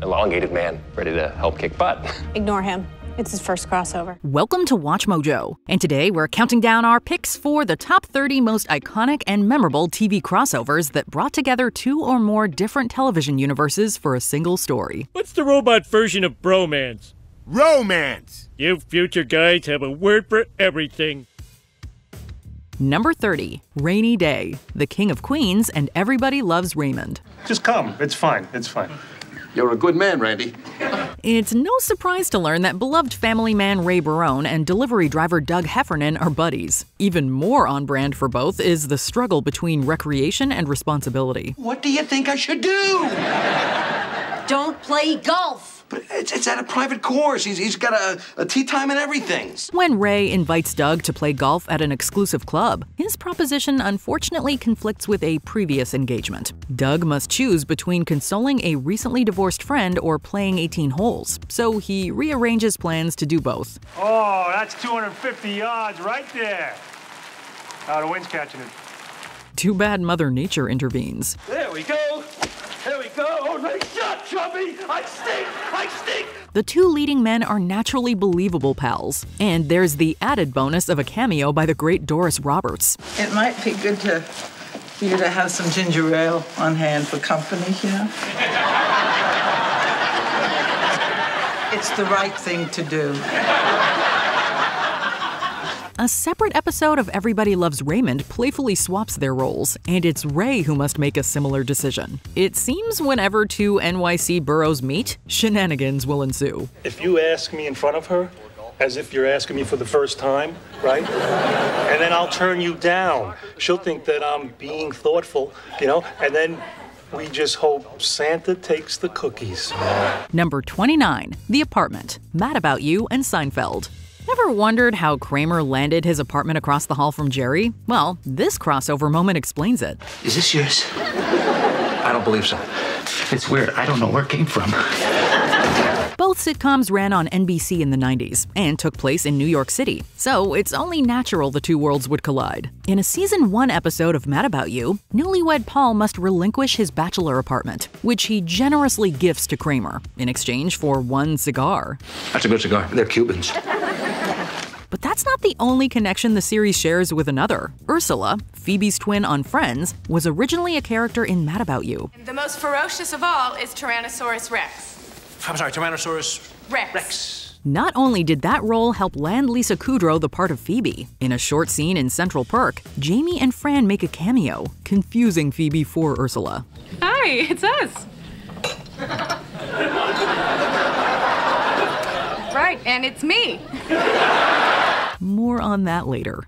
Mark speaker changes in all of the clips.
Speaker 1: elongated man ready to help kick butt.
Speaker 2: Ignore him. It's his first crossover.
Speaker 3: Welcome to WatchMojo, and today we're counting down our picks for the top 30 most iconic and memorable TV crossovers that brought together 2 or more different television universes for a single story.
Speaker 4: What's the robot version of bromance?
Speaker 5: Romance!
Speaker 4: You future guys have a word for everything.
Speaker 3: Number 30, Rainy Day, The King of Queens and Everybody Loves Raymond.
Speaker 6: Just come. It's fine. It's fine.
Speaker 5: You're a good man, Randy.
Speaker 3: It's no surprise to learn that beloved family man Ray Barone and delivery driver Doug Heffernan are buddies. Even more on brand for both is the struggle between recreation and responsibility.
Speaker 7: What do you think I should do?
Speaker 8: Don't play golf.
Speaker 7: But it's at a private course. He's got a tea time and everything.
Speaker 3: When Ray invites Doug to play golf at an exclusive club, his proposition unfortunately conflicts with a previous engagement. Doug must choose between consoling a recently divorced friend or playing 18 holes, so he rearranges plans to do both.
Speaker 6: Oh, that's 250 yards right there. The wind's catching it.
Speaker 3: Too bad Mother Nature intervenes.
Speaker 7: There we go. There we go. Oh, nice shot, Chubby. I stink. I stink.
Speaker 3: The 2 leading men are naturally believable pals, and there's the added bonus of a cameo by the great Doris Roberts.
Speaker 9: It might be good for you to have some ginger ale on hand for company, you know? It's the right thing to do.
Speaker 3: A separate episode of Everybody Loves Raymond playfully swaps their roles, and it's Ray who must make a similar decision. It seems whenever 2 NYC boroughs meet, shenanigans will ensue.
Speaker 6: If you ask me in front of her, as if you're asking me for the first time, right? And then I'll turn you down. She'll think that I'm being thoughtful, and then we just hope Santa takes the cookies.
Speaker 3: Number 29, The Apartment, Mad About You and Seinfeld. Ever wondered how Kramer landed his apartment across the hall from Jerry? Well, this crossover moment explains it.
Speaker 7: Is this yours? I don't believe so. It's weird. I don't know where it came from.
Speaker 3: Both sitcoms ran on NBC in the 90s and took place in New York City, so it's only natural the 2 worlds would collide. In a season 1 episode of Mad About You, newlywed Paul must relinquish his bachelor apartment, which he generously gifts to Kramer in exchange for 1 cigar.
Speaker 7: That's a good cigar. They're Cubans.
Speaker 3: But that's not the only connection the series shares with another. Ursula, Phoebe's twin on Friends, was originally a character in Mad About You.
Speaker 10: The most ferocious of all is Tyrannosaurus Rex.
Speaker 7: I'm sorry, Tyrannosaurus
Speaker 10: Rex.
Speaker 3: Not only did that role help land Lisa Kudrow the part of Phoebe, in a short scene in Central Perk, Jamie and Fran make a cameo, confusing Phoebe for Ursula.
Speaker 10: Hi, it's us. Right, and it's me.
Speaker 3: More on that later.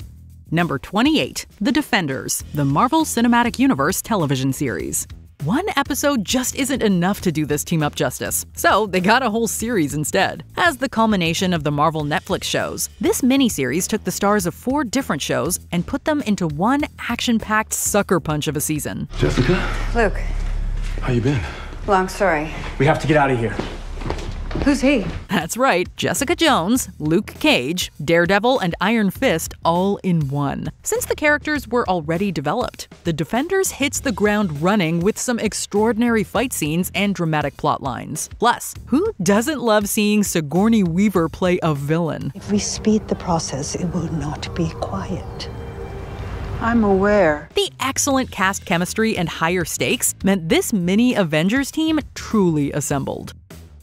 Speaker 3: Number 28, The Defenders, the Marvel Cinematic Universe television series. 1 episode just isn't enough to do this team up justice, so they got a whole series instead. As the culmination of the Marvel Netflix shows, this miniseries took the stars of 4 different shows and put them into one action-packed sucker punch of a season.
Speaker 5: Jessica?
Speaker 8: Luke,
Speaker 5: How you been?
Speaker 8: long story.
Speaker 6: We have to get out of here.
Speaker 8: Who's he?
Speaker 3: That's right, Jessica Jones, Luke Cage, Daredevil, and Iron Fist all in one. Since the characters were already developed, The Defenders hits the ground running with some extraordinary fight scenes and dramatic plot lines. Plus, who doesn't love seeing Sigourney Weaver play a villain?
Speaker 11: If we speed the process, it will not be quiet.
Speaker 9: I'm aware.
Speaker 3: The excellent cast chemistry and higher stakes meant this mini Avengers team truly assembled.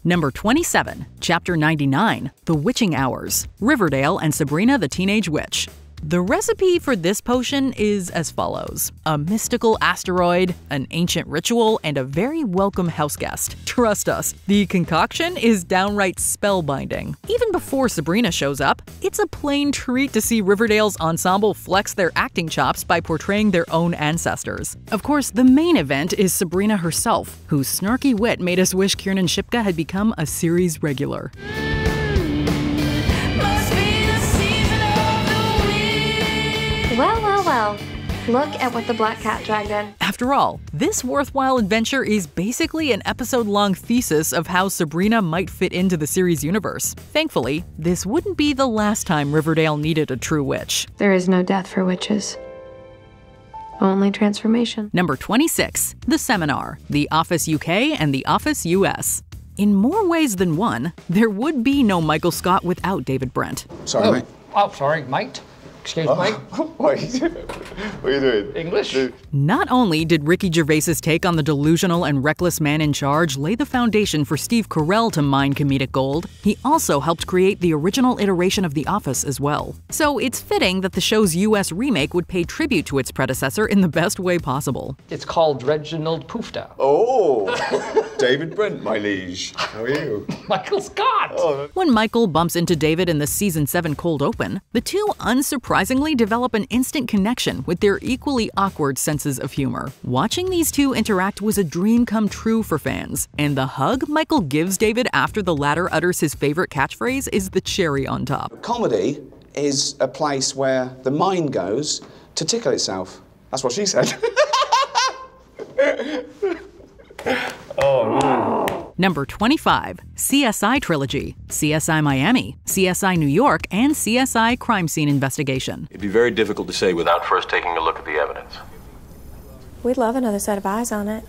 Speaker 3: Number 27, Chapter 99, The Witching Hours, Riverdale and Sabrina the Teenage Witch. The recipe for this potion is as follows: a mystical asteroid, an ancient ritual, and a very welcome houseguest. Trust us, the concoction is downright spellbinding. Even before Sabrina shows up, it's a plain treat to see Riverdale's ensemble flex their acting chops by portraying their own ancestors. Of course, the main event is Sabrina herself, whose snarky wit made us wish Kiernan Shipka had become a series regular.
Speaker 12: Well, look at what the black cat dragged in.
Speaker 3: After all, this worthwhile adventure is basically an episode-long thesis of how Sabrina might fit into the series universe. Thankfully, this wouldn't be the last time Riverdale needed a true witch.
Speaker 12: There is no death for witches. Only transformation.
Speaker 3: Number 26, The Seminar, The Office UK and The Office US. In more ways than one, there would be no Michael Scott without David Brent.
Speaker 13: Sorry, mate.
Speaker 14: Oh, sorry, mate. Excuse me.
Speaker 13: Wait, what are you doing?
Speaker 14: English?
Speaker 3: Not only did Ricky Gervais's take on the delusional and reckless man in charge lay the foundation for Steve Carell to mine comedic gold, he also helped create the original iteration of The Office as well. So it's fitting that the show's US remake would pay tribute to its predecessor in the best way possible.
Speaker 14: It's called Reginald Poofda.
Speaker 13: Oh, David Brent, my liege. How are you?
Speaker 14: Michael Scott!
Speaker 13: Oh.
Speaker 3: When Michael bumps into David in the Season 7 cold open, the two unsurprisingly develop an instant connection with their equally awkward senses of humor. Watching these two interact was a dream come true for fans, and the hug Michael gives David after the latter utters his favorite catchphrase is the cherry on top.
Speaker 15: Comedy is a place where the mind goes to tickle itself. That's what she said.
Speaker 3: Number 25, CSI Trilogy, CSI Miami, CSI New York, and CSI Crime Scene Investigation.
Speaker 1: It'd be very difficult to say without first taking a look at the evidence.
Speaker 12: We'd love another set of eyes on it.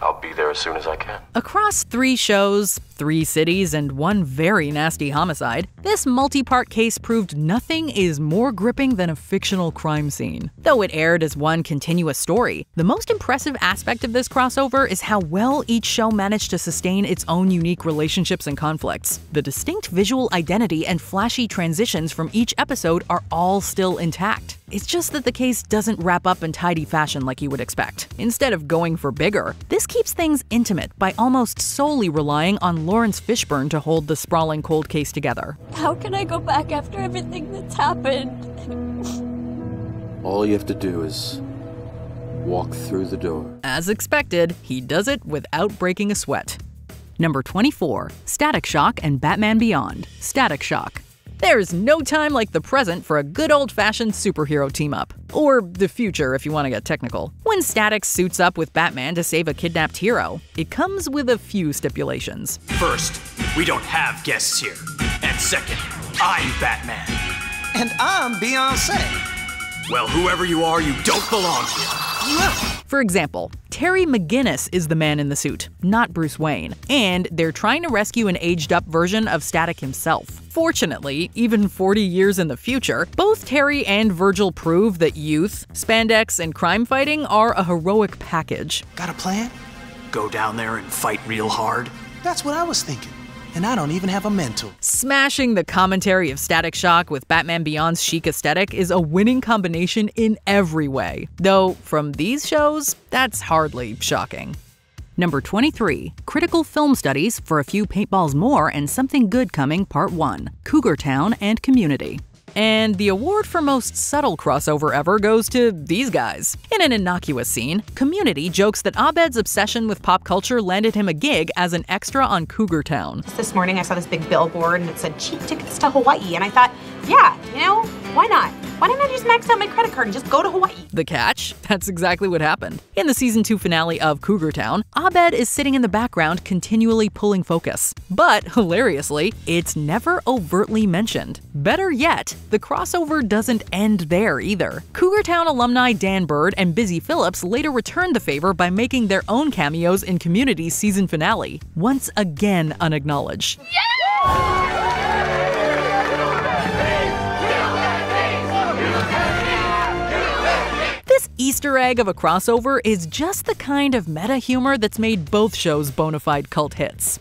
Speaker 1: I'll be there as soon as I can.
Speaker 3: Across 3 shows, 3 cities, and 1 very nasty homicide, this multi-part case proved nothing is more gripping than a fictional crime scene. Though it aired as one continuous story, the most impressive aspect of this crossover is how well each show managed to sustain its own unique relationships and conflicts. The distinct visual identity and flashy transitions from each episode are all still intact. It's just that the case doesn't wrap up in tidy fashion like you would expect. Instead of going for bigger, this keeps things intimate by almost solely relying on Lawrence Fishburne to hold the sprawling cold case together.
Speaker 16: How can I go back after everything that's happened?
Speaker 17: All you have to do is walk through the door.
Speaker 3: As expected, he does it without breaking a sweat. Number 24, Static Shock and Batman Beyond, Static Shock. There's no time like the present for a good old-fashioned superhero team-up. Or the future, if you want to get technical. When Static suits up with Batman to save a kidnapped hero, it comes with a few stipulations.
Speaker 18: First, we don't have guests here. And second, I'm Batman.
Speaker 19: And I'm Beyonce.
Speaker 18: Well, whoever you are, you don't belong here.
Speaker 3: For example, Terry McGinnis is the man in the suit, not Bruce Wayne, and they're trying to rescue an aged-up version of Static himself. Fortunately, even 40 years in the future, both Terry and Virgil prove that youth, spandex, and crime fighting are a heroic package.
Speaker 19: Got a plan?
Speaker 18: Go down there and fight real hard?
Speaker 19: That's what I was thinking. And I don't even have a mentor.
Speaker 3: Smashing the commentary of Static Shock with Batman Beyond's chic aesthetic is a winning combination in every way. Though, from these shows, that's hardly shocking. Number 23, Critical Film Studies for A Few Paintballs More and Something Good Coming Part 1, Cougar Town and Community. And the award for most subtle crossover ever goes to these guys. In an innocuous scene, Community jokes that Abed's obsession with pop culture landed him a gig as an extra on Cougar Town.
Speaker 20: This morning I saw this big billboard and it said cheap tickets to Hawaii, and I thought, yeah, you know, why not? Why didn't I just max out my credit card and just go to Hawaii?
Speaker 3: The catch? That's exactly what happened. In the Season 2 finale of Cougar Town, Abed is sitting in the background continually pulling focus. But, hilariously, it's never overtly mentioned. Better yet, the crossover doesn't end there either. Cougar Town alumni Dan Bird and Busy Phillips later returned the favor by making their own cameos in Community's season finale, once again unacknowledged. This Easter egg of a crossover is just the kind of meta humor that's made both shows bona fide cult hits.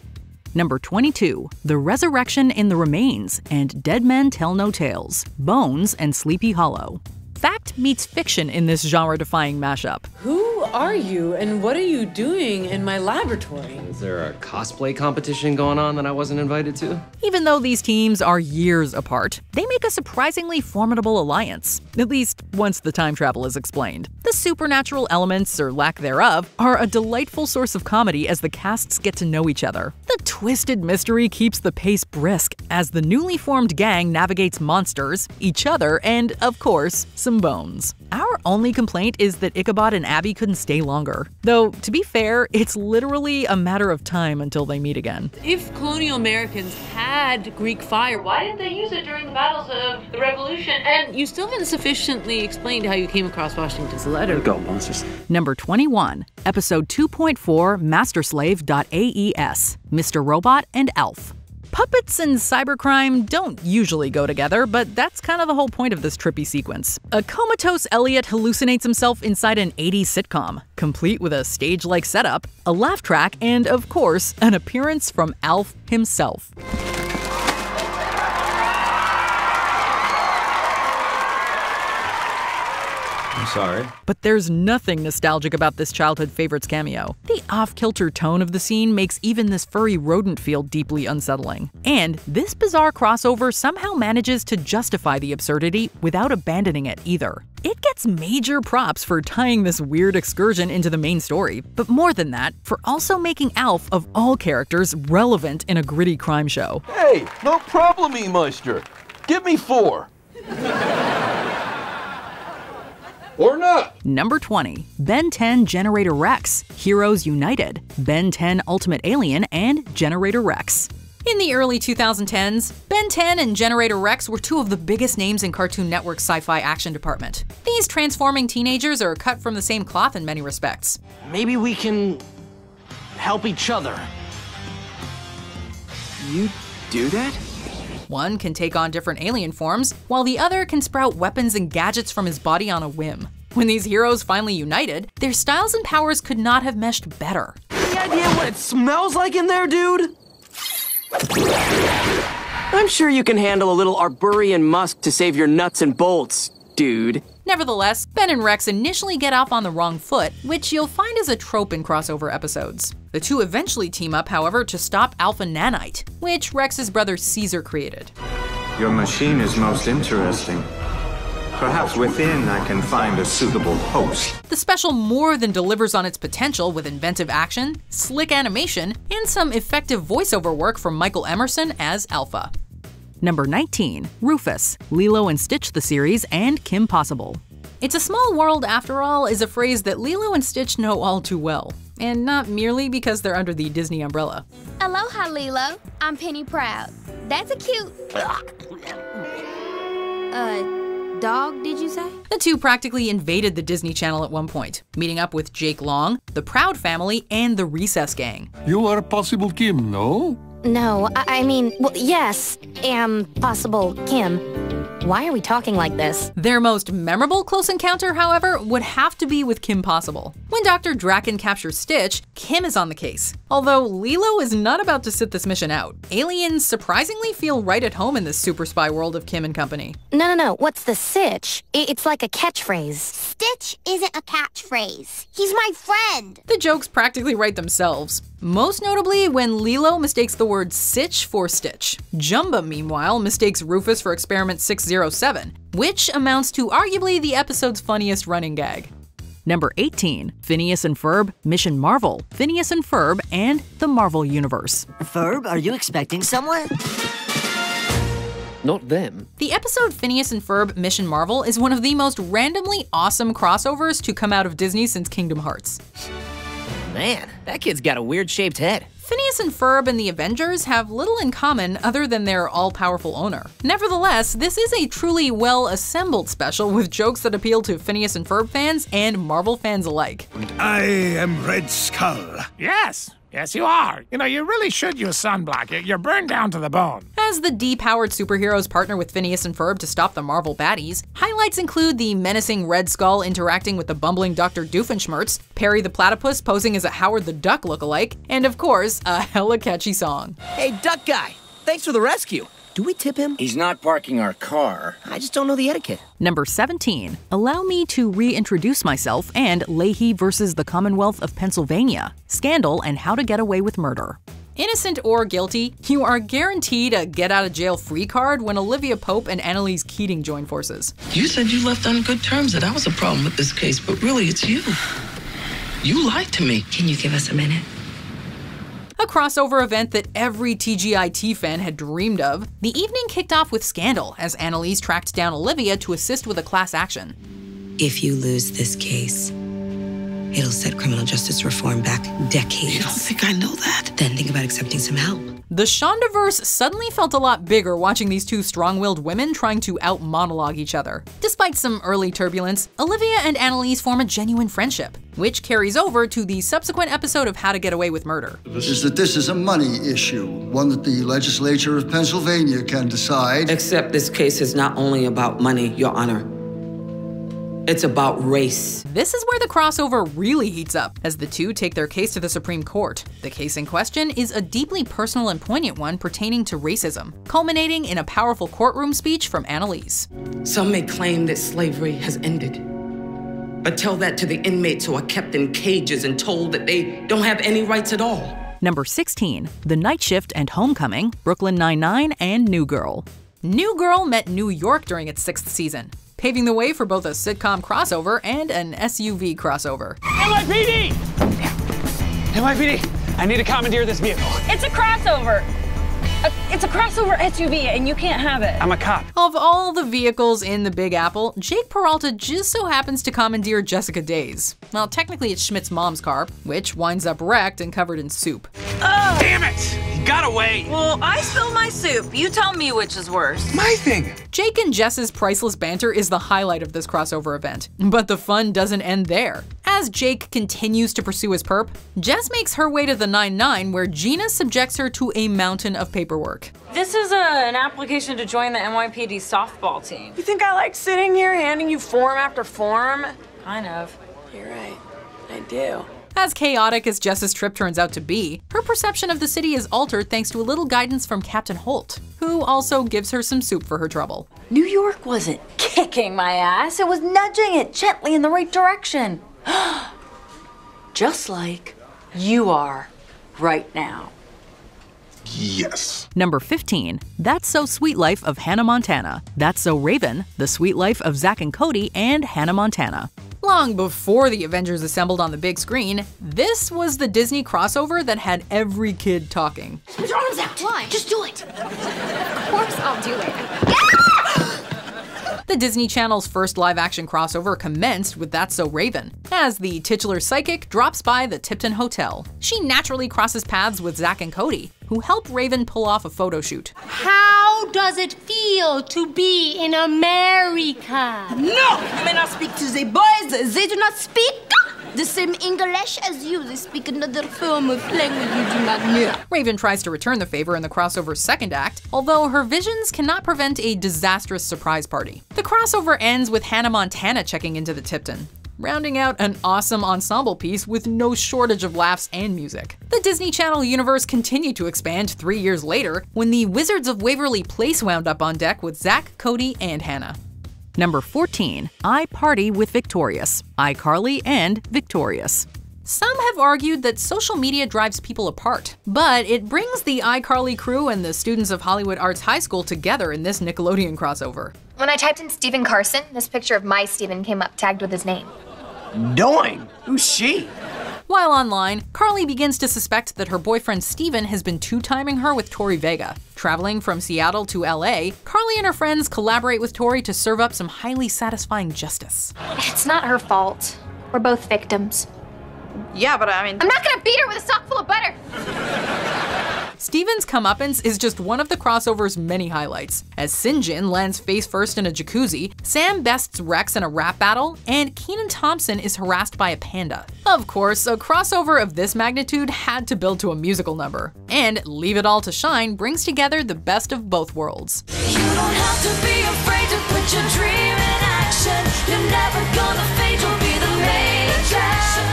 Speaker 3: Number 22, The Resurrection in the Remains and Dead Men Tell No Tales, Bones and Sleepy Hollow. Fact meets fiction in this genre-defying mashup.
Speaker 21: Who are you and what are you doing in my laboratory?
Speaker 22: Is there a cosplay competition going on that I wasn't invited to?
Speaker 3: Even though these teams are years apart, they make a surprisingly formidable alliance, at least once the time travel is explained. The supernatural elements, or lack thereof, are a delightful source of comedy as the casts get to know each other. The twisted mystery keeps the pace brisk, as the newly formed gang navigates monsters, each other, and, of course, some bones. Our only complaint is that Ichabod and Abby couldn't stay longer. Though, to be fair, it's literally a matter of time until they meet again.
Speaker 21: If colonial Americans had Greek fire, why didn't they use it during the battles of the Revolution? And you still haven't sufficiently explained how you came across Washington's letter.
Speaker 2: Go, monsters.
Speaker 3: Number 21, Episode 2.4, MasterSlave.aes, Mr. Robot and Elf. Puppets and cybercrime don't usually go together, but that's kind of the whole point of this trippy sequence. A comatose Elliot hallucinates himself inside an 80s sitcom, complete with a stage-like setup, a laugh track, and, of course, an appearance from Alf himself.
Speaker 17: I'm sorry.
Speaker 3: But there's nothing nostalgic about this childhood favorites cameo. The off-kilter tone of the scene makes even this furry rodent feel deeply unsettling. And this bizarre crossover somehow manages to justify the absurdity without abandoning it either. It gets major props for tying this weird excursion into the main story, but more than that, for also making Alf, of all characters, relevant in a gritty crime show.
Speaker 7: Hey, no problem, Meister. Give me 4. Or not.
Speaker 3: Number 20, Ben 10 Generator Rex, Heroes United, Ben 10 Ultimate Alien, and Generator Rex. In the early 2010s, Ben 10 and Generator Rex were two of the biggest names in Cartoon Network's sci-fi action department. These transforming teenagers are cut from the same cloth in many respects.
Speaker 2: Maybe we can help each other. You do that?
Speaker 3: One can take on different alien forms, while the other can sprout weapons and gadgets from his body on a whim. When these heroes finally united, their styles and powers could not have meshed better.
Speaker 2: Any idea what it smells like in there, dude? I'm sure you can handle a little Arborian musk to save your nuts and bolts, dude.
Speaker 3: Nevertheless, Ben and Rex initially get off on the wrong foot, which you'll find is a trope in crossover episodes. The two eventually team up, however, to stop Alpha Nanite, which Rex's brother Caesar created.
Speaker 4: Your machine is most interesting. Perhaps within I can find a suitable host.
Speaker 3: The special more than delivers on its potential with inventive action, slick animation, and some effective voiceover work from Michael Emerson as Alpha. Number 19, Rufus, Lilo and Stitch the series, and Kim Possible. It's a small world after all is a phrase that Lilo and Stitch know all too well, and not merely because they're under the Disney umbrella.
Speaker 23: Aloha, Lilo. I'm Penny Proud. That's a cute... dog, did you say?
Speaker 3: The two practically invaded the Disney Channel at one point, meeting up with Jake Long, the Proud family, and the Recess Gang.
Speaker 24: You are Possible Kim, no?
Speaker 23: No, I mean, well, yes, am Possible Kim. Why are we talking like this?
Speaker 3: Their most memorable close encounter, however, would have to be with Kim Possible. When Dr. Draken captures Stitch, Kim is on the case. Although Lilo is not about to sit this mission out. Aliens surprisingly feel right at home in this super spy world of Kim and company.
Speaker 23: No, what's the sitch? It's like a catchphrase.
Speaker 25: Stitch isn't a catchphrase. He's my friend.
Speaker 3: The jokes practically write themselves. Most notably when Lilo mistakes the word sitch for Stitch. Jumba, meanwhile, mistakes Rufus for Experiment 607, which amounts to arguably the episode's funniest running gag. Number 18, Phineas and Ferb, Mission Marvel, Phineas and Ferb, and the Marvel Universe.
Speaker 26: Ferb, are you expecting someone?
Speaker 22: Not them.
Speaker 3: The episode Phineas and Ferb, Mission Marvel is one of the most randomly awesome crossovers to come out of Disney since Kingdom Hearts.
Speaker 26: Man, that kid's got a weird-shaped head.
Speaker 3: Phineas and Ferb and the Avengers have little in common other than their all-powerful owner. Nevertheless, this is a truly well-assembled special with jokes that appeal to Phineas and Ferb fans and Marvel fans alike.
Speaker 27: I am Red Skull.
Speaker 28: Yes, you are. You know, you really should use sunblock. You're burned down to the bone.
Speaker 3: As the depowered superheroes partner with Phineas and Ferb to stop the Marvel baddies, highlights include the menacing Red Skull interacting with the bumbling Dr. Doofenshmirtz, Perry the Platypus posing as a Howard the Duck lookalike, and of course, a hella catchy song.
Speaker 26: Hey, Duck Guy, thanks for the rescue. Do we tip him?
Speaker 2: He's not parking our car.
Speaker 26: I just don't know the etiquette.
Speaker 3: Number 17, allow me to reintroduce myself and Leahy versus the Commonwealth of Pennsylvania, Scandal and How to Get Away with Murder. Innocent or guilty, you are guaranteed a get-out-of-jail-free card when Olivia Pope and Annalise Keating join forces.
Speaker 29: You said you left on good terms, that I was a problem with this case, but really it's you. You lied to me. Can you give us a minute?
Speaker 3: A crossover event that every TGIT fan had dreamed of, the evening kicked off with scandal as Annalise tracked down Olivia to assist with a class action.
Speaker 5: If you lose this case, it'll set criminal justice reform back decades.
Speaker 29: You don't think I know that?
Speaker 5: Then think about accepting some help.
Speaker 3: The Shondaverse suddenly felt a lot bigger watching these two strong-willed women trying to out-monologue each other. Despite some early turbulence, Olivia and Annalise form a genuine friendship, which carries over to the subsequent episode of How to Get Away with Murder.
Speaker 6: Is that this is a money issue, one that the legislature of Pennsylvania can decide.
Speaker 29: Except this case is not only about money, Your Honor. It's about race.
Speaker 3: This is where the crossover really heats up, as the two take their case to the Supreme Court. The case in question is a deeply personal and poignant one pertaining to racism, culminating in a powerful courtroom speech from Annalise.
Speaker 29: Some may claim that slavery has ended, but tell that to the inmates who are kept in cages and told that they don't have any rights at all.
Speaker 3: Number 16, The Night Shift and Homecoming, Brooklyn Nine-Nine, and New Girl. New Girl met New York during its 6th season, paving the way for both a sitcom crossover and an SUV crossover.
Speaker 8: NYPD! NYPD, I need to commandeer this vehicle.
Speaker 9: It's a crossover. It's a crossover SUV, and you can't have it.
Speaker 8: I'm a cop.
Speaker 3: Of all the vehicles in the Big Apple, Jake Peralta just so happens to commandeer Jessica Day's. Well, technically it's Schmidt's mom's car, which winds up wrecked and covered in soup.
Speaker 8: Oh. Damn it! He got away!
Speaker 9: Well, I spilled my soup. You tell me which is worse.
Speaker 8: My thing!
Speaker 3: Jake and Jess's priceless banter is the highlight of this crossover event, but the fun doesn't end there. As Jake continues to pursue his perp, Jess makes her way to the 9-9 where Gina subjects her to a mountain of paperwork.
Speaker 9: This is an application to join the NYPD softball team. You think I like sitting here handing you form after form? Kind of. You're right. I do.
Speaker 3: As chaotic as Jess's trip turns out to be, her perception of the city is altered thanks to a little guidance from Captain Holt, who also gives her some soup for her trouble.
Speaker 9: New York wasn't kicking my ass, it was nudging it gently in the right direction. Just like you are right now.
Speaker 27: Yes.
Speaker 3: Number 15, That's So Sweet Life of Hannah Montana. That's So Raven, The Sweet Life of Zack and Cody and Hannah Montana. Long before the Avengers assembled on the big screen, this was the Disney crossover that had every kid talking.
Speaker 25: Put your arms out. Why? Just do it. Of course I'll do it.
Speaker 3: The Disney Channel's first live-action crossover commenced with That's So Raven, as the titular psychic drops by the Tipton Hotel. She naturally crosses paths with Zack and Cody, who help Raven pull off a photo shoot.
Speaker 25: How does it feel to be in America? No! You may not speak to the boys. They do not speak the same English as you. They speak another form of language you do not know.
Speaker 3: Raven tries to return the favor in the crossover's second act, although her visions cannot prevent a disastrous surprise party. The crossover ends with Hannah Montana checking into the Tipton, rounding out an awesome ensemble piece with no shortage of laughs and music. The Disney Channel universe continued to expand 3 years later when the Wizards of Waverly Place wound up on deck with Zack, Cody, and Hannah. Number 14, I Party with Victorious, iCarly and Victorious. Some have argued that social media drives people apart, but it brings the iCarly crew and the students of Hollywood Arts High School together in this Nickelodeon crossover.
Speaker 10: When I typed in Stephen Carson, this picture of my Stephen came up tagged with his name.
Speaker 18: Doing? Who's she?
Speaker 3: While online, Carly begins to suspect that her boyfriend Steven has been two-timing her with Tori Vega. Traveling from Seattle to LA, Carly and her friends collaborate with Tori to serve up some highly satisfying justice.
Speaker 10: It's not her fault. We're both victims.
Speaker 9: Yeah, but I mean,
Speaker 10: I'm not gonna beat her with a sock full of butter.
Speaker 3: Steven's comeuppance is just one of the crossover's many highlights, as Sinjin lands face first in a jacuzzi, Sam bests Rex in a rap battle, and Kenan Thompson is harassed by a panda. Of course, a crossover of this magnitude had to build to a musical number, and Leave It All to Shine brings together the best of both worlds.
Speaker 11: You don't have to be afraid to put your dream in action. You're never gonna fade, you'll be the main attraction.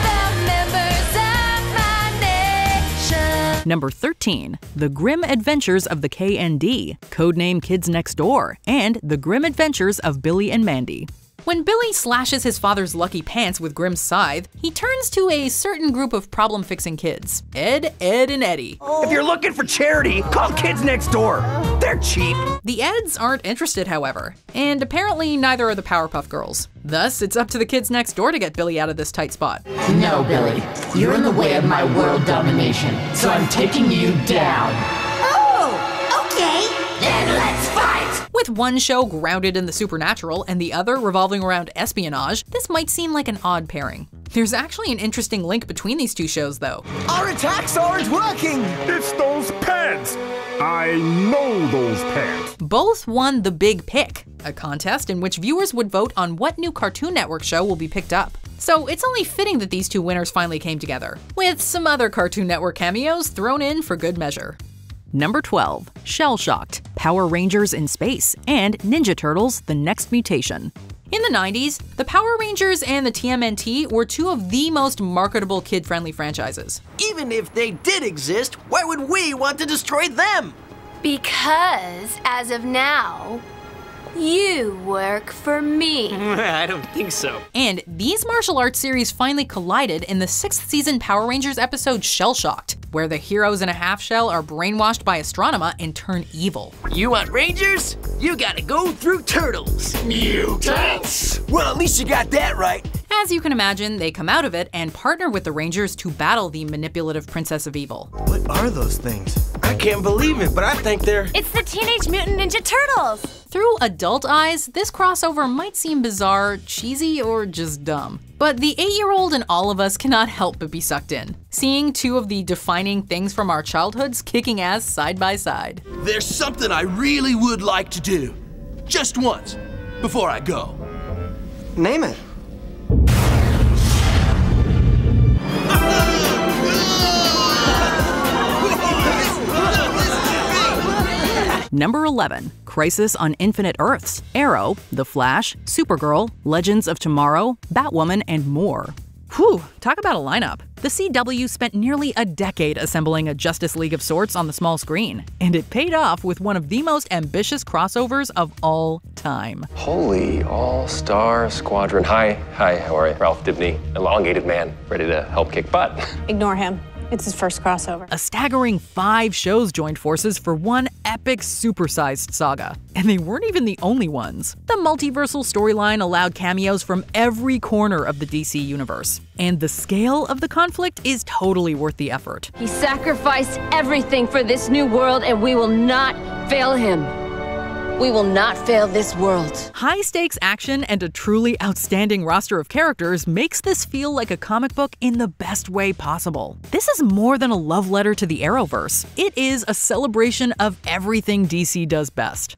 Speaker 3: Number 13, The Grim Adventures of the KND, codename Kids Next Door, and The Grim Adventures of Billy and Mandy. When Billy slashes his father's lucky pants with Grimm's scythe, he turns to a certain group of problem-fixing kids. Ed, and Eddie.
Speaker 1: If you're looking for charity, call Kids Next Door. They're cheap.
Speaker 3: The Eds aren't interested, however, and apparently neither are the Powerpuff Girls. Thus, it's up to the kids next door to get Billy out of this tight spot.
Speaker 12: No, Billy. You're in the way of my world domination, so I'm taking you down.
Speaker 25: Oh, okay.
Speaker 12: Then let's fight!
Speaker 3: With one show grounded in the supernatural and the other revolving around espionage, this might seem like an odd pairing. There's actually an interesting link between these two shows, though.
Speaker 1: Our attacks aren't working!
Speaker 28: It's those pants! I know those pants.
Speaker 3: Both won the Big Pick, a contest in which viewers would vote on what new Cartoon Network show will be picked up. So it's only fitting that these two winners finally came together, with some other Cartoon Network cameos thrown in for good measure. Number 12, Shell Shocked, Power Rangers in Space, and Ninja Turtles: The Next Mutation. In the 90s, the Power Rangers and the TMNT were two of the most marketable kid-friendly franchises.
Speaker 1: Even if they did exist, why would we want to destroy them?
Speaker 25: Because, as of now, you work for me.
Speaker 26: I don't think so.
Speaker 3: And these martial arts series finally collided in the 6th season Power Rangers episode Shell Shocked, where the heroes in a half shell are brainwashed by Astronema and turn evil.
Speaker 1: You want Rangers? You gotta go through turtles.
Speaker 28: Mutants?
Speaker 1: Well, at least you got that right.
Speaker 3: As you can imagine, they come out of it and partner with the Rangers to battle the manipulative Princess of Evil.
Speaker 1: What are those things? I can't believe it, but I think they're...
Speaker 25: It's the Teenage Mutant Ninja Turtles!
Speaker 3: Through adult eyes, this crossover might seem bizarre, cheesy, or just dumb. But the 8-year-old in all of us cannot help but be sucked in, seeing two of the defining things from our childhoods kicking ass side by side.
Speaker 1: There's something I really would like to do. Just once, before I go.
Speaker 13: Name it.
Speaker 3: Number 11, Crisis on Infinite Earths, Arrow, The Flash, Supergirl, Legends of Tomorrow, Batwoman, and more. Whew, talk about a lineup. The CW spent nearly a decade assembling a Justice League of sorts on the small screen, and it paid off with one of the most ambitious crossovers of all time.
Speaker 22: Holy all-star squadron. Hi, how are you? Ralph Dibny, elongated man, ready to help kick butt.
Speaker 9: Ignore him. It's his first crossover.
Speaker 3: A staggering 5 shows joined forces for one epic supersized saga. And they weren't even the only ones. The multiversal storyline allowed cameos from every corner of the DC universe. And the scale of the conflict is totally worth the effort.
Speaker 9: He sacrificed everything for this new world, and we will not fail him. We will not fail this world.
Speaker 3: High-stakes action and a truly outstanding roster of characters makes this feel like a comic book in the best way possible. This is more than a love letter to the Arrowverse. It is a celebration of everything DC does best.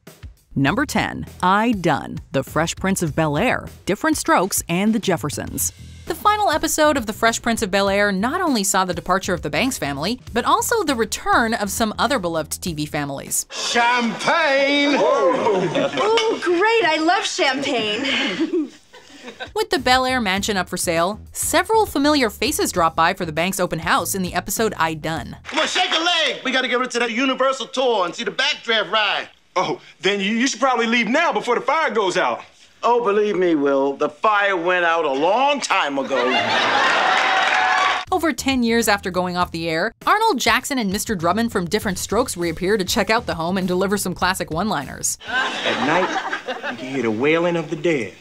Speaker 3: Number 10, I Done, The Fresh Prince of Bel-Air, Different Strokes, and The Jeffersons. The final episode of The Fresh Prince of Bel-Air not only saw the departure of the Banks family, but also the return of some other beloved TV families.
Speaker 28: Champagne!
Speaker 25: Oh, great, I love champagne.
Speaker 3: With the Bel-Air mansion up for sale, several familiar faces drop by for the Banks open house in the episode I Done.
Speaker 7: Come on, shake a leg. We gotta get rid to that Universal tour and see the backdraft ride.
Speaker 28: Oh, then you should probably leave now before the fire goes out.
Speaker 7: Oh, believe me, Will, the fire went out a long time ago.
Speaker 3: Over 10 years after going off the air, Arnold Jackson and Mr. Drummond from Different Strokes reappear to check out the home and deliver some classic one-liners.
Speaker 7: At night, you can hear the wailing of the dead.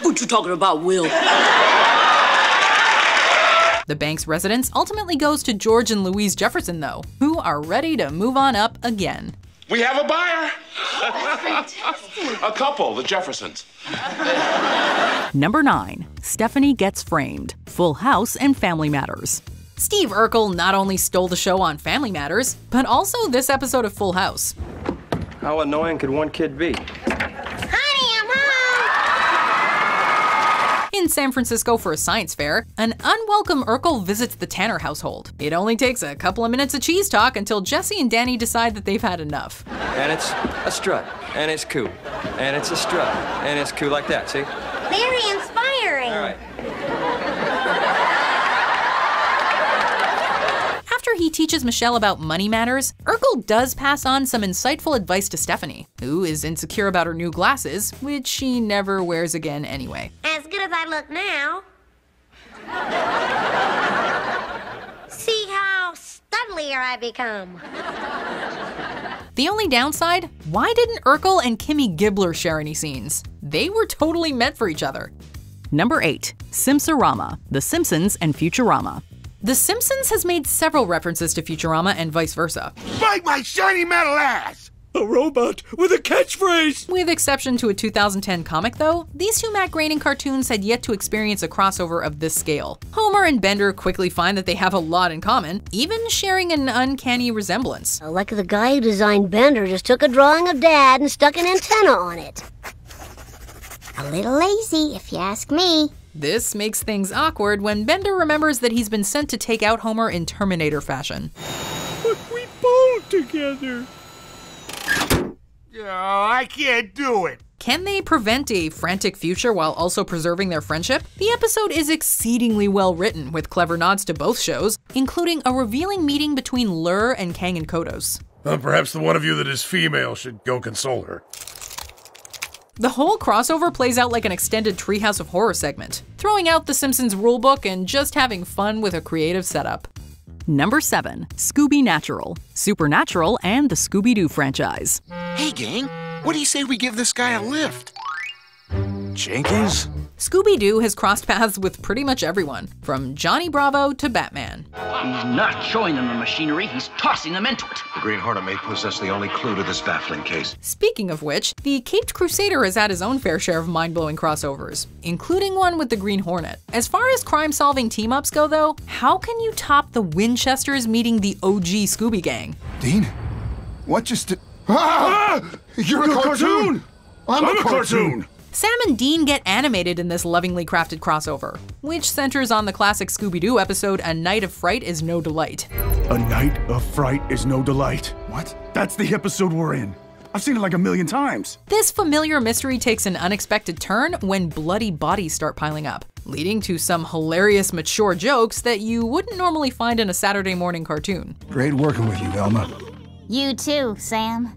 Speaker 25: What you talking about, Will?
Speaker 3: The Banks residence ultimately goes to George and Louise Jefferson, though, who are ready to move on up again.
Speaker 28: We have a buyer!
Speaker 25: Fantastic.
Speaker 28: A couple, the Jeffersons.
Speaker 3: Number 9, Stephanie Gets Framed, Full House and Family Matters. Steve Urkel not only stole the show on Family Matters, but also this episode of Full House.
Speaker 22: How annoying could one kid be?
Speaker 3: In San Francisco for a science fair, an unwelcome Urkel visits the Tanner household. It only takes a couple of minutes of cheese talk until Jesse and Danny decide that they've had enough.
Speaker 22: And it's a strut, and it's cool, and it's a strut, and it's cool like that, see?
Speaker 25: Very inspiring.
Speaker 22: All right.
Speaker 3: After he teaches Michelle about money matters, Urkel does pass on some insightful advice to Stephanie, who is insecure about her new glasses, which she never wears again anyway.
Speaker 23: As good as I look now. See how studlier I become.
Speaker 3: The only downside? Why didn't Urkel and Kimmy Gibbler share any scenes? They were totally meant for each other. Number 8. Simpsorama, The Simpsons and Futurama. The Simpsons has made several references to Futurama and vice versa.
Speaker 28: Bite my shiny metal ass! A robot with a catchphrase!
Speaker 3: With exception to a 2010 comic though, these two Matt Groening cartoons had yet to experience a crossover of this scale. Homer and Bender quickly find that they have a lot in common, even sharing an uncanny resemblance.
Speaker 23: Like the guy who designed Bender just took a drawing of Dad and stuck an antenna on it. A little lazy, if you ask me.
Speaker 3: This makes things awkward when Bender remembers that he's been sent to take out Homer in Terminator fashion.
Speaker 28: But we bowled together. Oh, I can't do it.
Speaker 3: Can they prevent a frantic future while also preserving their friendship? The episode is exceedingly well written, with clever nods to both shows, including a revealing meeting between Lur and Kang and Kodos.
Speaker 28: Perhaps the one of you that is female should go console her.
Speaker 3: The whole crossover plays out like an extended Treehouse of Horror segment, throwing out the Simpsons rulebook and just having fun with a creative setup. Number 7. Scooby Natural, Supernatural, and the Scooby-Doo franchise.
Speaker 28: Hey gang, what do you say we give this guy a lift? Jenkins?
Speaker 3: Scooby-Doo has crossed paths with pretty much everyone, from Johnny Bravo to Batman.
Speaker 4: He's not showing them the machinery, he's tossing them into it.
Speaker 14: The Green Hornet may possess the only clue to this baffling case.
Speaker 3: Speaking of which, the Caped Crusader has had his own fair share of mind-blowing crossovers, including one with the Green Hornet. As far as crime-solving team-ups go though, how can you top the Winchesters meeting the OG Scooby Gang?
Speaker 15: Dean? What just did— Ah! You're a cartoon! I'm a cartoon!
Speaker 3: Sam and Dean get animated in this lovingly crafted crossover, which centers on the classic Scooby-Doo episode A Night of Fright is No Delight.
Speaker 15: A Night of Fright is No Delight. What? That's the episode we're in. I've seen it like 1,000,000 times.
Speaker 3: This familiar mystery takes an unexpected turn when bloody bodies start piling up, leading to some hilarious mature jokes that you wouldn't normally find in a Saturday morning cartoon.
Speaker 15: Great working with you, Velma.
Speaker 23: You too, Sam.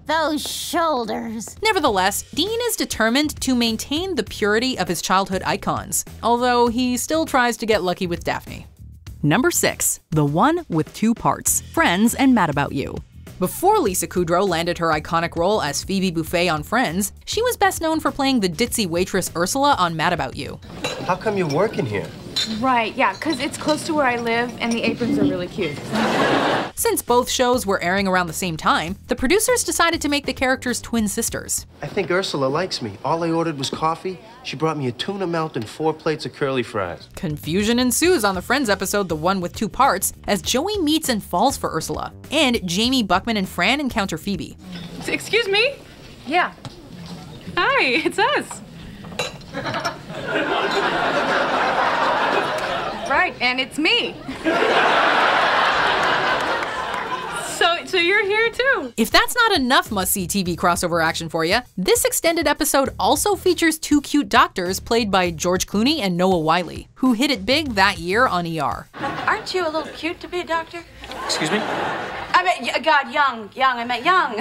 Speaker 23: Those shoulders.
Speaker 3: Nevertheless, Dean is determined to maintain the purity of his childhood icons, although he still tries to get lucky with Daphne. Number 6. The One with Two Parts, Friends and Mad About You. Before Lisa Kudrow landed her iconic role as Phoebe Buffay on Friends, she was best known for playing the ditzy waitress Ursula on Mad About You.
Speaker 13: How come you're working here?
Speaker 9: Right, yeah, because it's close to where I live and the aprons are really cute.
Speaker 3: Since both shows were airing around the same time, the producers decided to make the characters twin sisters.
Speaker 13: I think Ursula likes me. All I ordered was coffee. She brought me a tuna melt and 4 plates of curly fries.
Speaker 3: Confusion ensues on the Friends episode The One with Two Parts as Joey meets and falls for Ursula, and Jamie, Buckman, and Fran encounter Phoebe.
Speaker 9: Excuse me? Yeah. Hi, it's us. Right, and it's me. So you're here too.
Speaker 3: If that's not enough must-see TV crossover action for you, this extended episode also features 2 cute doctors played by George Clooney and Noah Wyle, who hit it big that year on ER.
Speaker 9: Aren't you a little cute to be a doctor?
Speaker 14: Excuse me?
Speaker 9: I meant, God, young, I meant young.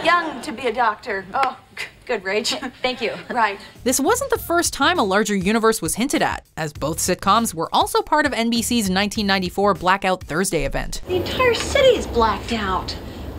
Speaker 9: Young to be a doctor. Oh, good, Rach. Thank you. Right.
Speaker 3: This wasn't the first time a larger universe was hinted at, as both sitcoms were also part of NBC's 1994 Blackout Thursday event.
Speaker 9: The entire city is blacked out.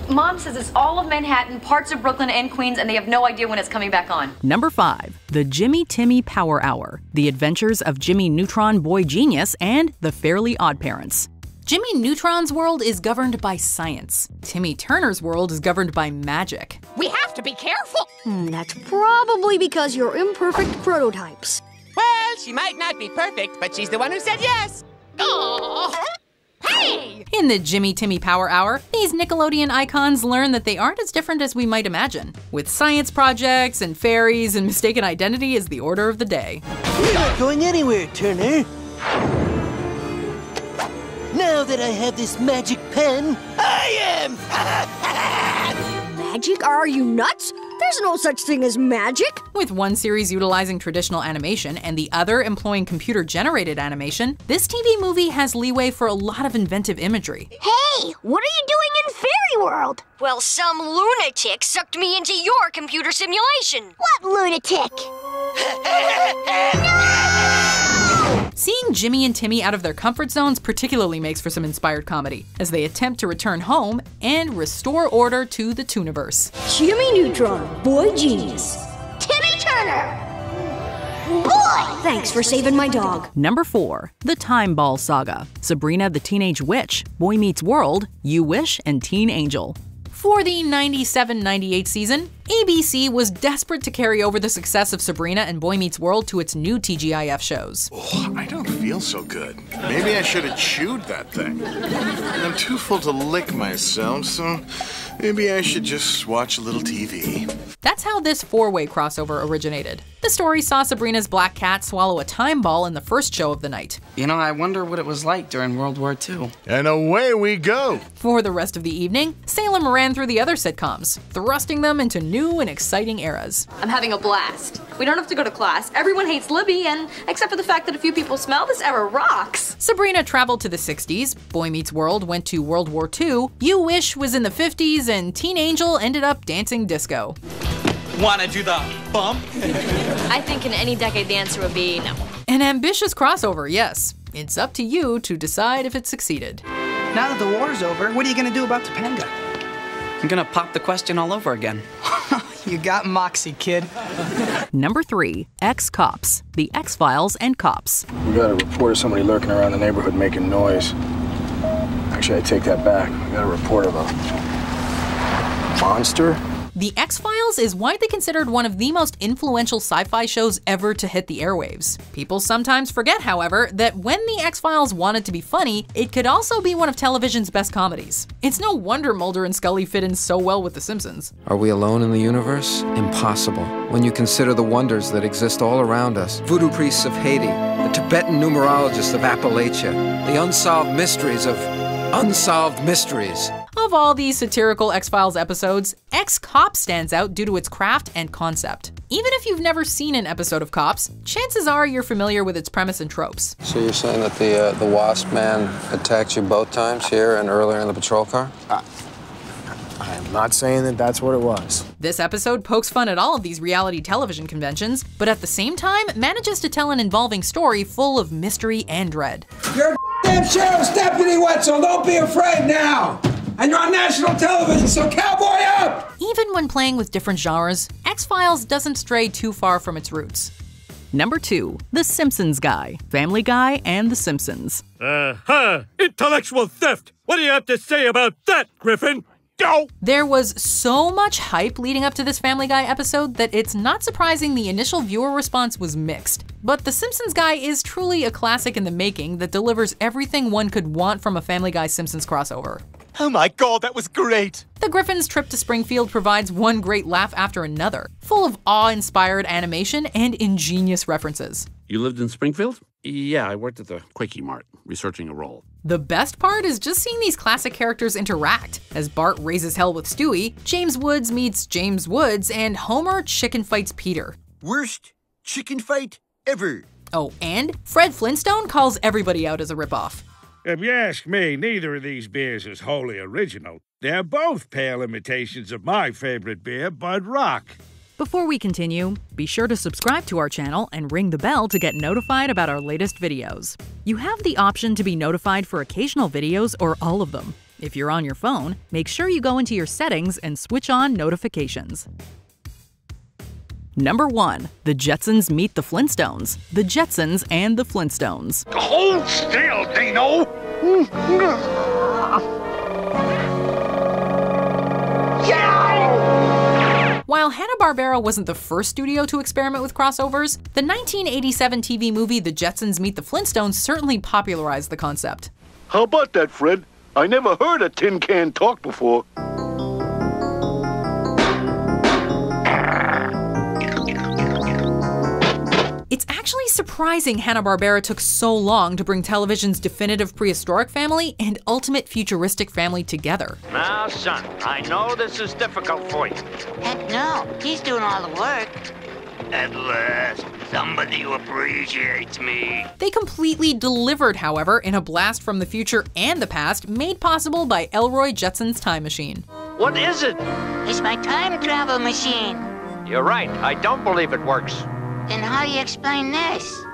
Speaker 10: Mom says it's all of Manhattan, parts of Brooklyn and Queens, and they have no idea when it's coming back on.
Speaker 3: Number 5. The Jimmy Timmy Power Hour, The Adventures of Jimmy Neutron Boy Genius and The Fairly Odd Parents. Jimmy Neutron's world is governed by science. Timmy Turner's world is governed by magic.
Speaker 12: We have to be careful.
Speaker 23: That's probably because you're imperfect prototypes.
Speaker 12: Well, she might not be perfect, but she's the one who said yes. Oh, hey!
Speaker 3: In the Jimmy Timmy Power Hour, these Nickelodeon icons learn that they aren't as different as we might imagine, with science projects and fairies and mistaken identity as the order of the day.
Speaker 16: We're not going anywhere, Turner. Now that I have this magic pen, I am!
Speaker 23: Magic? Are you nuts? There's no such thing as magic.
Speaker 3: With one series utilizing traditional animation and the other employing computer-generated animation, this TV movie has leeway for a lot of inventive imagery.
Speaker 23: Hey, what are you doing in Fairy World? Well, some lunatic sucked me into your computer simulation. What lunatic?
Speaker 3: Seeing Jimmy and Timmy out of their comfort zones particularly makes for some inspired comedy, as they attempt to return home and restore order to the Tooniverse.
Speaker 23: Jimmy Neutron, boy genius. Timmy Turner, boy! Thanks for saving my dog.
Speaker 3: Number 4. The Time Ball Saga. Sabrina the Teenage Witch, Boy Meets World, You Wish, and Teen Angel. For the 97-98 season, ABC was desperate to carry over the success of Sabrina and Boy Meets World to its new TGIF shows.
Speaker 27: Oh, I don't feel so good. Maybe I should have chewed that thing. I'm too full to lick myself, so maybe I should just watch a little TV.
Speaker 3: That's how this 4-way crossover originated. The story saw Sabrina's black cat swallow a time ball in the first show of the night.
Speaker 2: You know, I wonder what it was like during World War II.
Speaker 27: And away we go.
Speaker 3: For the rest of the evening, Salem ran through the other sitcoms, thrusting them into new and exciting eras.
Speaker 10: I'm having a blast. We don't have to go to class. Everyone hates Libby, and except for the fact that a few people smell, this era rocks.
Speaker 3: Sabrina traveled to the 60s, Boy Meets World went to World War II, You Wish was in the 50s, and Teen Angel ended up dancing disco.
Speaker 8: Wanna do the bump?
Speaker 10: I think in any decade the answer would be no.
Speaker 3: An ambitious crossover, yes. It's up to you to decide if it succeeded.
Speaker 2: Now that the war's over, what are you gonna do about Topanga? I'm gonna pop the question all over again. You got moxie, kid.
Speaker 3: Number 3. X-Cops. The X-Files and Cops.
Speaker 5: We got a report of somebody lurking around the neighborhood making noise. Actually, I take that back. We got a report of a monster.
Speaker 3: The X-Files is widely considered one of the most influential sci-fi shows ever to hit the airwaves. People sometimes forget, however, that when the X-Files wanted to be funny, it could also be one of television's best comedies. It's no wonder Mulder and Scully fit in so well with The Simpsons.
Speaker 6: Are we alone in the universe? Impossible. When you consider the wonders that exist all around us. Voodoo priests of Haiti, the Tibetan numerologists of Appalachia, the unsolved mysteries of unsolved mysteries.
Speaker 3: Of all these satirical X-Files episodes, X-Cops stands out due to its craft and concept. Even if you've never seen an episode of Cops, chances are you're familiar with its premise and tropes.
Speaker 6: So you're saying that the Wasp man attacked you both times, here and earlier in the patrol car?
Speaker 5: I'm not saying that that's what it was.
Speaker 3: This episode pokes fun at all of these reality television conventions, but at the same time manages to tell an involving story full of mystery and dread.
Speaker 17: You're a damn sheriff's deputy, Wetzel. Don't be afraid now. And you're on national television, so cowboy up!
Speaker 3: Even when playing with different genres, X-Files doesn't stray too far from its roots. Number 2. The Simpsons Guy, Family Guy, and The Simpsons.
Speaker 19: Intellectual theft! What do you have to say about that, Griffin? Go!
Speaker 3: There was so much hype leading up to this Family Guy episode that it's not surprising the initial viewer response was mixed. But The Simpsons Guy is truly a classic in the making that delivers everything one could want from a Family Guy Simpsons crossover.
Speaker 19: Oh my god, that was great!
Speaker 3: The Griffin's trip to Springfield provides one great laugh after another, full of awe-inspired animation and ingenious references.
Speaker 20: You lived in Springfield? Yeah, I worked at the Quickie Mart, researching a role.
Speaker 3: The best part is just seeing these classic characters interact, as Bart raises hell with Stewie, James Woods meets James Woods, and Homer chicken fights Peter.
Speaker 19: Worst chicken fight ever.
Speaker 3: Oh, and Fred Flintstone calls everybody out as a ripoff.
Speaker 19: If you ask me, neither of these beers is wholly original. They're both pale imitations of my favorite beer, Bud Rock.
Speaker 3: Before we continue, be sure to subscribe to our channel and ring the bell to get notified about our latest videos. You have the option to be notified for occasional videos or all of them. If you're on your phone, make sure you go into your settings and switch on notifications. Number 1. The Jetsons Meet the Flintstones, The Jetsons and the Flintstones.
Speaker 19: Hold still, Dino!
Speaker 3: While Hanna-Barbera wasn't the first studio to experiment with crossovers, the 1987 TV movie The Jetsons Meet the Flintstones certainly popularized the concept.
Speaker 7: How about that, Fred? I never heard a tin can talk before.
Speaker 3: It's actually surprising surprising Hanna-Barbera took so long to bring television's definitive prehistoric family and ultimate futuristic family together.
Speaker 1: Now, son, I know this is difficult for you.
Speaker 11: Heck no, he's doing all the work.
Speaker 1: At last, somebody who appreciates me.
Speaker 3: They completely delivered, however, in a blast from the future and the past made possible by Elroy Jetson's time machine.
Speaker 1: What is it?
Speaker 11: It's my time travel machine.
Speaker 1: You're right, I don't believe it works.
Speaker 11: Then how do you explain this?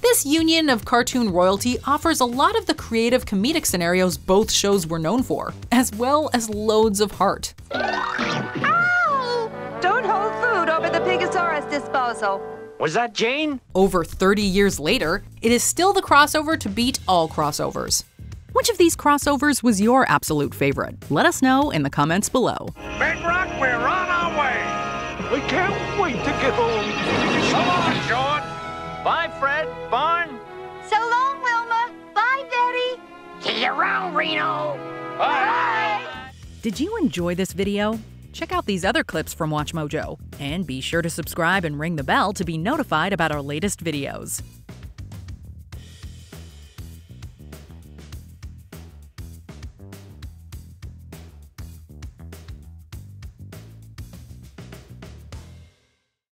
Speaker 3: This union of cartoon royalty offers a lot of the creative comedic scenarios both shows were known for, as well as loads of heart.
Speaker 18: Ow! Don't hold food over the Pigosaurus disposal.
Speaker 1: Was that Jane?
Speaker 3: Over 30 years later, it is still the crossover to beat all crossovers. Which of these crossovers was your absolute favorite? Let us know in the comments below.
Speaker 1: Big Rock, we're on our way. We can't wait to get home. Come on, George. Bye, Fred. Barn.
Speaker 18: So long, Wilma. Bye, Betty.
Speaker 11: See you around, Reno.
Speaker 1: Bye.
Speaker 3: Did you enjoy this video? Check out these other clips from WatchMojo, and be sure to subscribe and ring the bell to be notified about our latest videos.